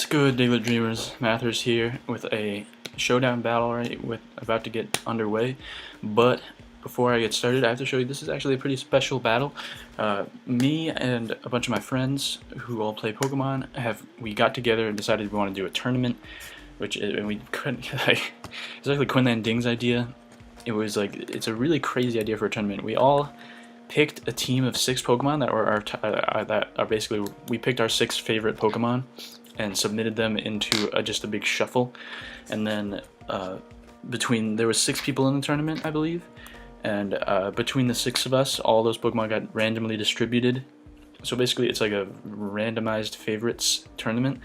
good, Daily Dreamers? Mathers here with a showdown battle about to get underway. But before I get started, I have to show you this is actually a pretty special battle. Me and a bunch of my friends who all play Pokemon we got together and decided we want to do a tournament, and we couldn't. It's like Quinlan Ding's idea. It's a really crazy idea for a tournament. We all picked a team of 6 Pokemon we picked our 6 favorite Pokemon and submitted them into just a big shuffle, and then there was 6 people in the tournament, I believe, and between the 6 of us, all those Pokemon got randomly distributed. So basically, it's like a randomized favorites tournament.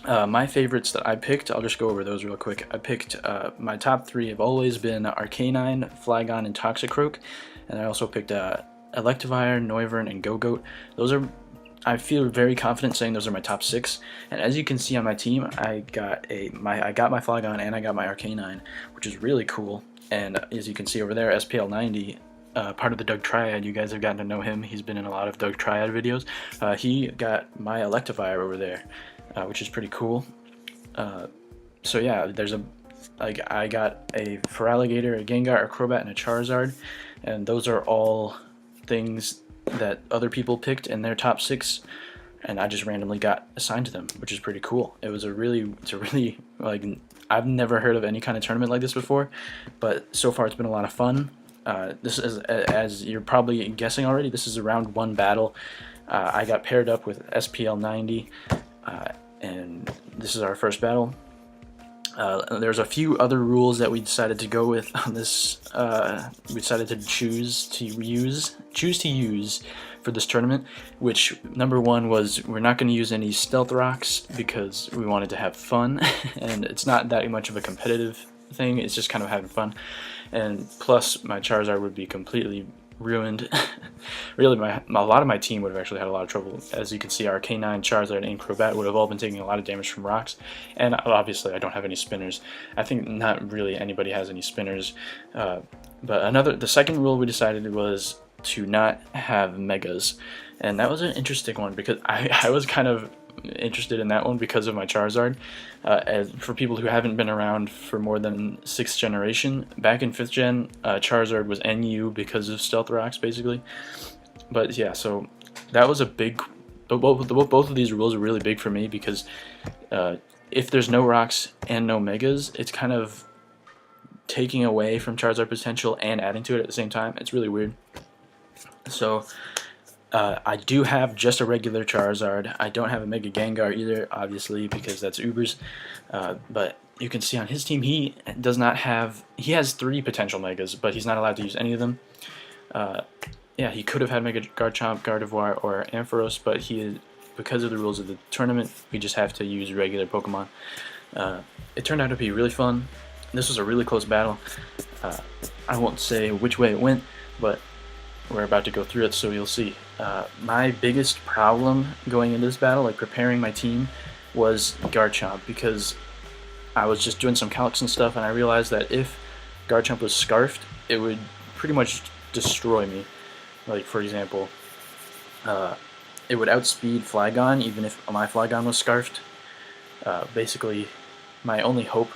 My favorites that I picked, I'll just go over those real quick. I picked my top 3 have always been Arcanine, Flygon, and Toxicroak, and I also picked Electivire, Noivern, and Go-Goat. I feel very confident saying those are my top 6. And as you can see on my team, I got my Flygon and I got my Arcanine, which is really cool. And as you can see over there, SPL90. Part of the Doug Triad, you guys have gotten to know him. He's been in a lot of Doug Triad videos. He got my Electivire over there, which is pretty cool. So yeah, I got a Feraligatr, a Gengar, a Crobat, and a Charizard, and those are all things that other people picked in their top 6, and I just randomly got assigned to them, which is pretty cool. It's a really I've never heard of any kind of tournament like this before, but so far it's been a lot of fun. This is, as you're probably guessing already, this is a round 1 battle. I got paired up with SPL90, and this is our first battle. There's a few other rules that we decided to go with on this. We decided to choose to use for this tournament, which number 1 was we're not going to use any stealth rocks because we wanted to have fun, and it's not that much of a competitive thing, it's just kind of having fun. And plus my Charizard would be completely ruined. Really, a lot of my team would have actually had a lot of trouble. As you can see, our K9, Charizard, and Crobat would have all been taking a lot of damage from rocks, and obviously I don't have any spinners. I think not really anybody has any spinners. But the second rule we decided was to not have megas, and that was an interesting one because I was kind of interested in that one because of my Charizard. For people who haven't been around for more than 6th generation, back in 5th gen, Charizard was NU because of Stealth Rocks, basically. But yeah, so that was a big. Both of these rules are really big for me because if there's no rocks and no megas, it's kind of taking away from Charizard potential and adding to it at the same time. It's really weird. So I do have just a regular Charizard. I don't have a Mega Gengar either, obviously, because that's Uber's. But you can see on his team, he has 3 potential Megas, but he's not allowed to use any of them. Yeah, he could have had Mega Garchomp, Gardevoir, or Ampharos, but because of the rules of the tournament, we just have to use regular Pokemon. It turned out to be really fun. This was a really close battle. I won't say which way it went, but we're about to go through it, so you'll see. My biggest problem going into this battle, preparing my team, was Garchomp, because I was just doing some calcs and stuff, and I realized that if Garchomp was Scarfed, it would pretty much destroy me. For example, it would outspeed Flygon, even if my Flygon was Scarfed. Basically, my only hope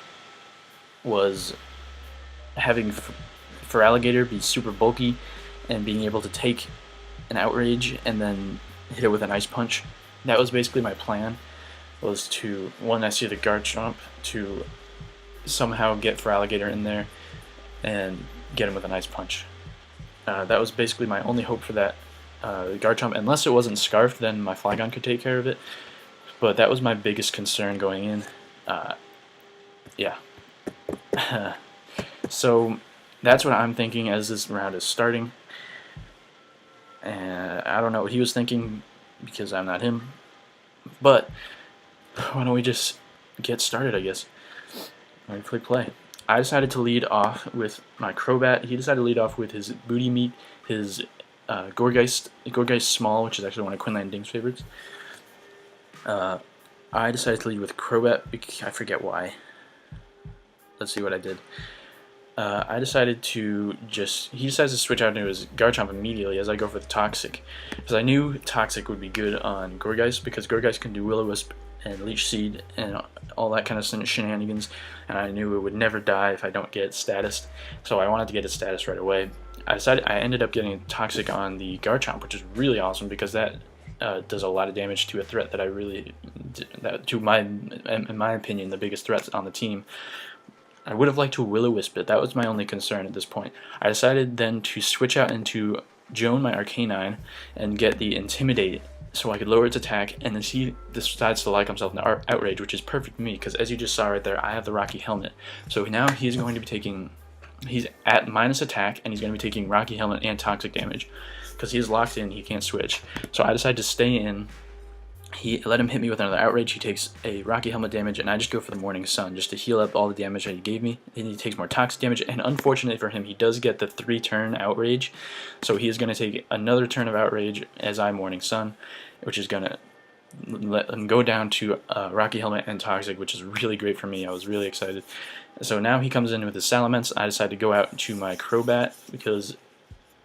was having Feraligatr be super bulky and being able to take an Outrage and then hit it with an Ice Punch. That was basically my plan, was to, when I see the Garchomp, to somehow get Feraligatr in there and get him with an Ice Punch. That was basically my only hope for that Garchomp. Unless it wasn't Scarfed, then my Flygon could take care of it. But that was my biggest concern going in. Yeah. So that's what I'm thinking as this round is starting. And I don't know what he was thinking because I'm not him. But why don't we just get started, I guess. All right, click play. I decided to lead off with my Crobat. He decided to lead off with his Booty Meat, his Gourgeist Small, which is actually one of Quinlan Ding's favorites. I decided to lead with Crobat. I forget why. Let's see what I did. I decided to he decides to switch out into his Garchomp immediately as I go for the Toxic. Because I knew Toxic would be good on Gourgeist, because Gourgeist can do Will-O-Wisp and Leech Seed and all that kind of shenanigans, and I knew it would never die if I don't get it status, so I wanted to get its status right away. I ended up getting Toxic on the Garchomp, which is really awesome because that does a lot of damage to a threat that in my opinion, the biggest threats on the team. I would have liked to Will-O-Wisp it. That was my only concern at this point. I decided then to switch out into Joan, my Arcanine, and get the Intimidate so I could lower its attack, and then he decides to like himself in Outrage, which is perfect for me because, as you just saw right there, I have the Rocky Helmet. So now he's going to be taking... He's at minus attack, and he's going to be taking Rocky Helmet and Toxic damage because he is locked in, he can't switch. So I decided to stay in. He let him hit me with another Outrage. He takes a Rocky Helmet damage, and I just go for the Morning Sun just to heal up all the damage that he gave me. And he takes more Toxic damage, and unfortunately for him, he does get the 3-turn Outrage. So he is going to take another turn of Outrage as I Morning Sun, which is going to let him go down to Rocky Helmet and Toxic, which is really great for me. I was really excited. So now he comes in with his Salamence. I decide to go out to my Crobat because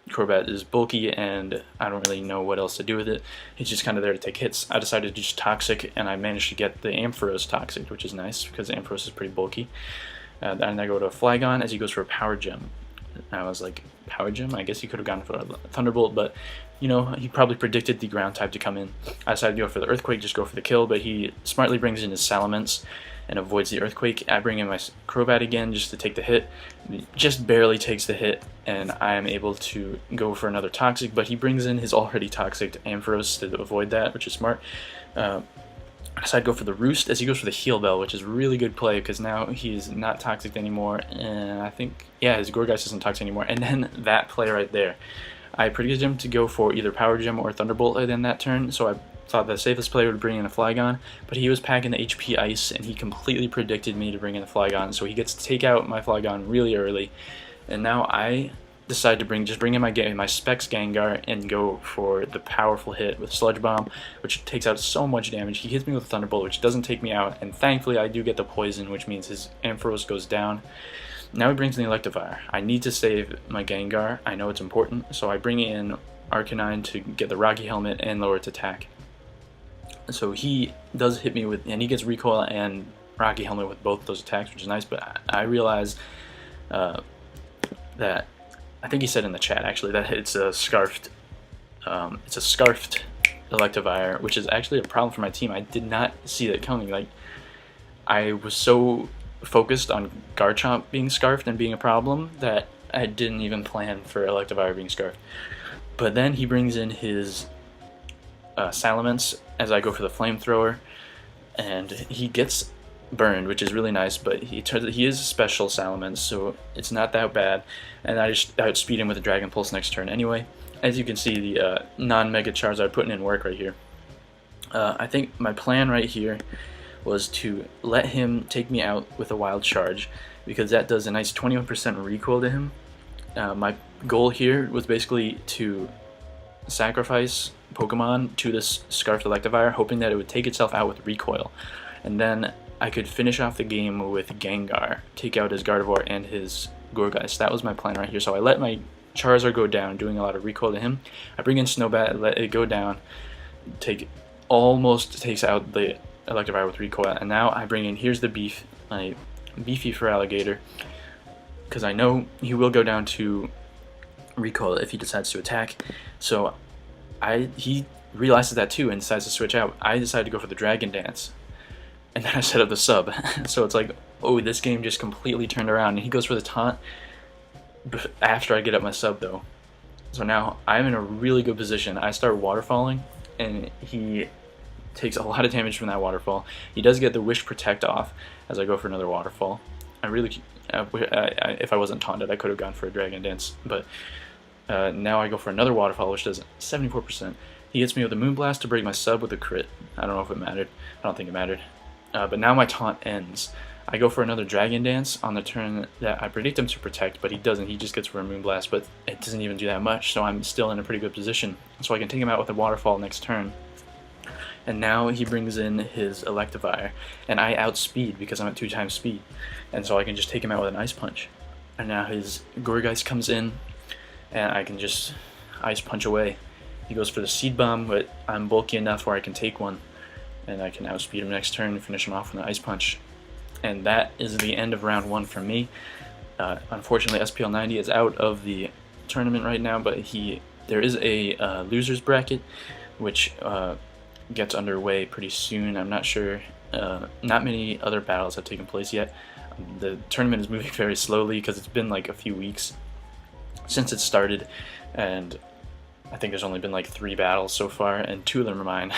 Crobat is bulky and I don't really know what else to do with it. He's just kind of there to take hits. I decided to just Toxic, and I managed to get the Ampharos Toxic, which is nice because Ampharos is pretty bulky. And I go to Flygon as he goes for a Power Gem. I was like, Power Gem? I guess he could have gone for a Thunderbolt, but you know, he probably predicted the ground type to come in. I decided to go for the Earthquake, just go for the kill, but he smartly brings in his Salamence and avoids the Earthquake. I bring in my Crobat again just to take the hit. Just barely takes the hit, and I am able to go for another Toxic, but he brings in his already Toxic Ampharos to avoid that, which is smart. I decided to go for the Roost as he goes for the Heal Bell, which is a really good play because now he's not Toxic anymore, and I think, yeah, his Gourgeist isn't Toxic anymore. And then that play right there, I predicted him to go for either Power Gem or Thunderbolt in that turn, so I thought the safest play would bring in a Flygon, but he was packing the HP Ice, and he completely predicted me to bring in a Flygon, so he gets to take out my Flygon really early, and now I decide to bring in my Specs Gengar and go for the powerful hit with Sludge Bomb, which takes out so much damage. He hits me with Thunderbolt, which doesn't take me out, and thankfully I do get the poison, which means his Ampharos goes down. Now he brings in the Electivire. I need to save my Gengar. I know it's important, so I bring in Arcanine to get the Rocky Helmet and lower its attack. So he does hit me with, and he gets Recoil and Rocky Helmet with both those attacks, which is nice, but I realize that, I think he said in the chat actually, that it's a scarfed Electivire, which is actually a problem for my team. I did not see that coming. Like, I was so focused on Garchomp being scarfed and being a problem that I didn't even plan for Electivire being scarfed. But then he brings in his Salamence as I go for the Flamethrower, and he gets burned, which is really nice, but he is a special Salamence, so it's not that bad, and I just outspeed him with a Dragon Pulse next turn anyway. As you can see, the non-Mega Charizard putting in work right here. I think my plan right here was to let him take me out with a Wild Charge, because that does a nice 21% recoil to him. My goal here was basically to sacrifice Pokemon to this Scarfed Electivire, hoping that it would take itself out with recoil, and then I could finish off the game with Gengar, take out his Gardevoir and his Gourgeist. That was my plan right here. So I let my Charizard go down, doing a lot of recoil to him. I bring in Snowbat, let it go down, almost takes out the Electivire with recoil, and now I bring in, here's the Beef, my Beefy for Alligator, because I know he will go down to recoil if he decides to attack. So he realizes that too and decides to switch out. I decided to go for the Dragon Dance, and then I set up the sub. So it's like, oh, this game just completely turned around, and he goes for the taunt after I get up my sub though. So now I'm in a really good position. I start waterfalling, and he takes a lot of damage from that waterfall. He does get the Wish Protect off as I go for another waterfall. If I wasn't taunted, I could have gone for a Dragon Dance, but now I go for another waterfall, which does 74%. He hits me with a Moonblast to break my sub with a crit. I don't know if it mattered. I don't think it mattered. But now my taunt ends. I go for another Dragon Dance on the turn that I predict him to protect, but he doesn't. He just gets for a Moonblast, but it doesn't even do that much, so I'm still in a pretty good position. So I can take him out with a waterfall next turn. And now he brings in his Electivire, and I outspeed because I'm at 2 times speed, and so I can just take him out with an Ice Punch. and now his Gorgeist comes in, and I can just ice punch away. He goes for the Seed Bomb, but I'm bulky enough where I can take one, and I can outspeed him next turn and finish him off with an Ice Punch. And that is the end of round 1 for me. Unfortunately, SPL90 is out of the tournament right now, but there is a losers bracket, which gets underway pretty soon. I'm not sure. Not many other battles have taken place yet. The tournament is moving very slowly because it's been like a few weeks since it started, and I think there's only been like 3 battles so far, and 2 of them are mine.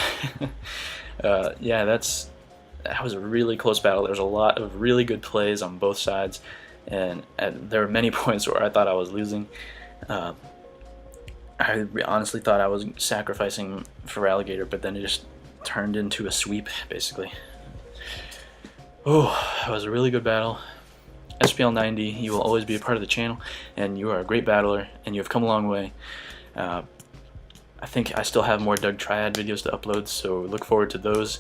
Yeah, that was a really close battle. There was a lot of really good plays on both sides, and there were many points where I thought I was losing. I honestly thought I was sacrificing for Alligator, but then it just turned into a sweep, basically. Oh, it was a really good battle. SPL90, you will always be a part of the channel, and you are a great battler, and you have come a long way. I think I still have more Doug Triad videos to upload, so look forward to those.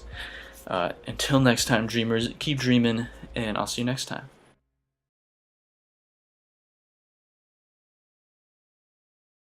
Until next time, dreamers, keep dreaming, and I'll see you next time.